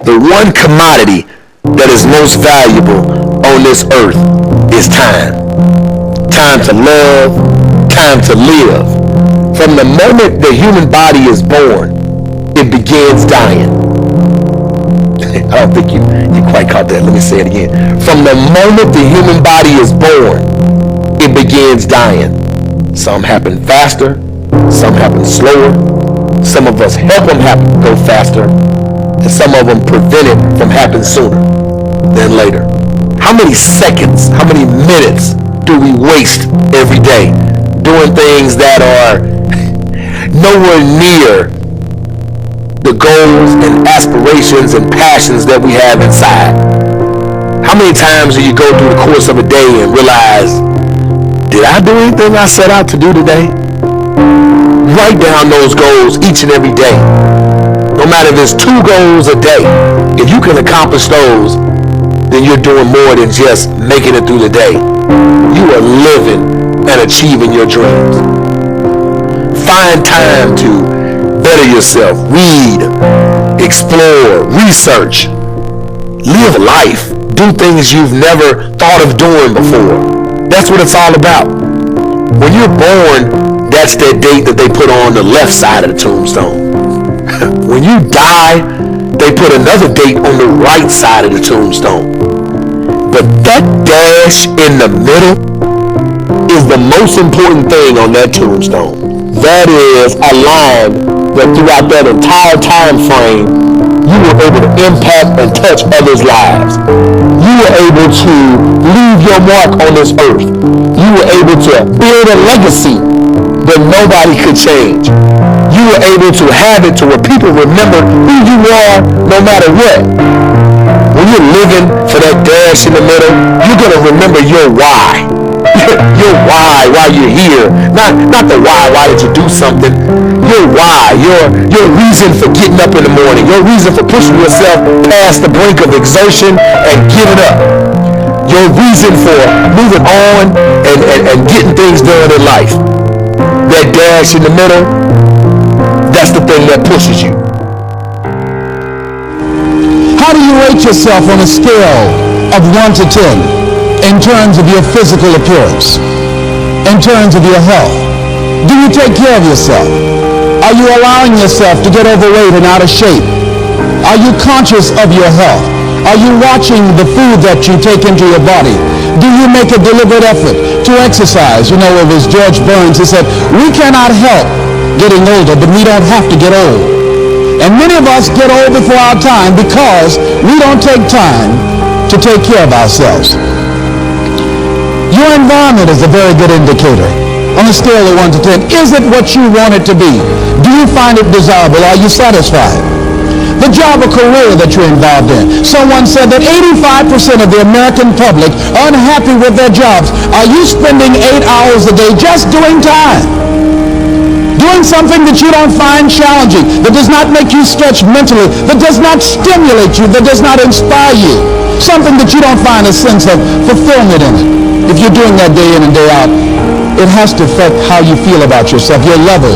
The one commodity that is most valuable on this earth is time. Time to love, time to live. From the moment the human body is born, it begins dying. I don't think you quite caught that. Let me say it again. From the moment the human body is born, it begins dying. Some happen faster, some happen slower. Some of us help them go faster, and some of them prevent it from happening sooner than later. How many seconds, how many minutes do we waste every day doing things that are nowhere near the goals and aspirations and passions that we have inside? How many times do you go through the course of a day and realize, did I do anything I set out to do today? Write down those goals each and every day. No matter if it's 2 goals a day, if you can accomplish those, then you're doing more than just making it through the day. You are living and achieving your dreams. Find time to better yourself. Read, explore, research. Live life. Do things you've never thought of doing before. That's what it's all about. When you're born, that's that date that they put on the left side of the tombstone. When you die, they put another date on the right side of the tombstone. But that dash in the middle is the most important thing on that tombstone. That is a line that throughout that entire time frame, you were able to impact and touch others' lives. You were able to leave your mark on this earth. You were able to build a legacy that nobody could change. You were able to have it to where people remember who you are no matter what. When you're living for that dash in the middle, you're going to remember your why. Your why you're here. Not the why did you do something. Your why, your reason for getting up in the morning, your reason for pushing yourself past the brink of exertion and giving up. Your reason for moving on and getting things done in life. That dash in the middle, that's the thing that pushes you. How do you rate yourself on a scale of 1 to 10 in terms of your physical appearance, in terms of your health? Do you take care of yourself? Are you allowing yourself to get overweight and out of shape? Are you conscious of your health? Are you watching the food that you take into your body? Do you make a deliberate effort to exercise? You know, it was George Burns who said, we cannot help getting older, but we don't have to get old. And many of us get old before our time because we don't take time to take care of ourselves. Your environment is a very good indicator. On a scale of 1 to 10, is it what you want it to be? Do you find it desirable? Are you satisfied? The job or career that you're involved in. Someone said that 85% of the American public are unhappy with their jobs. Are you spending 8 hours a day just doing time? Doing something that you don't find challenging, that does not make you stretch mentally, that does not stimulate you, that does not inspire you. Something that you don't find a sense of fulfillment in it. If you're doing that day in and day out, it has to affect how you feel about yourself, your level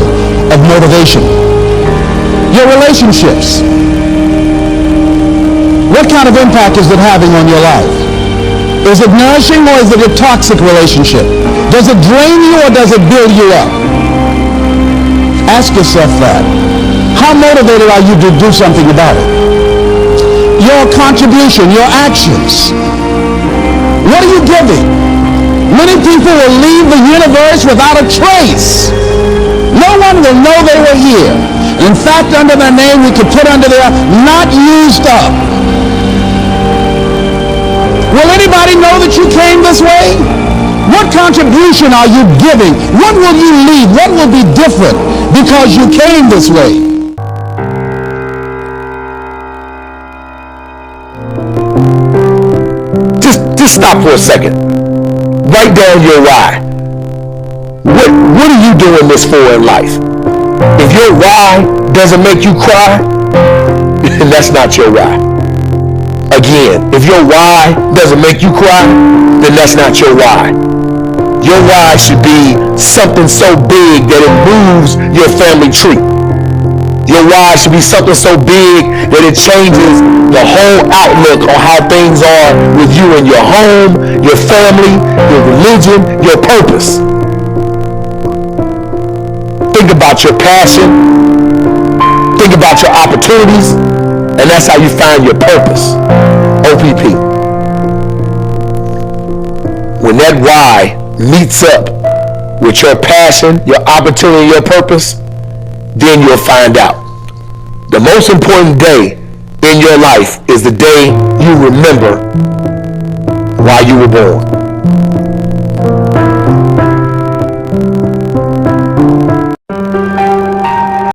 of motivation. Your relationships. What kind of impact is it having on your life? Is it nourishing or is it a toxic relationship? Does it drain you or does it build you up? Ask yourself that. How motivated are you to do something about it? Your contribution, your actions. What are you giving? Many people will leave the universe without a trace. No one will know they were here. In fact, under their name, we could put under there, not used up. Will anybody know that you came this way? What contribution are you giving? What will you leave? What will be different because you came this way? Just stop for a second. Write down your why. What are you doing this for in life? If your why doesn't make you cry, then that's not your why. Again, if your why doesn't make you cry, then that's not your why. Your why should be something so big that it moves your family tree. Your why should be something so big that it changes the whole outlook on how things are with you and your home, your family, your religion, your purpose. Think about your passion. Think about your opportunities. And that's how you find your purpose. OPP. When that why meets up with your passion, your opportunity, your purpose, then you'll find out. The most important day in your life is the day you remember why you were born.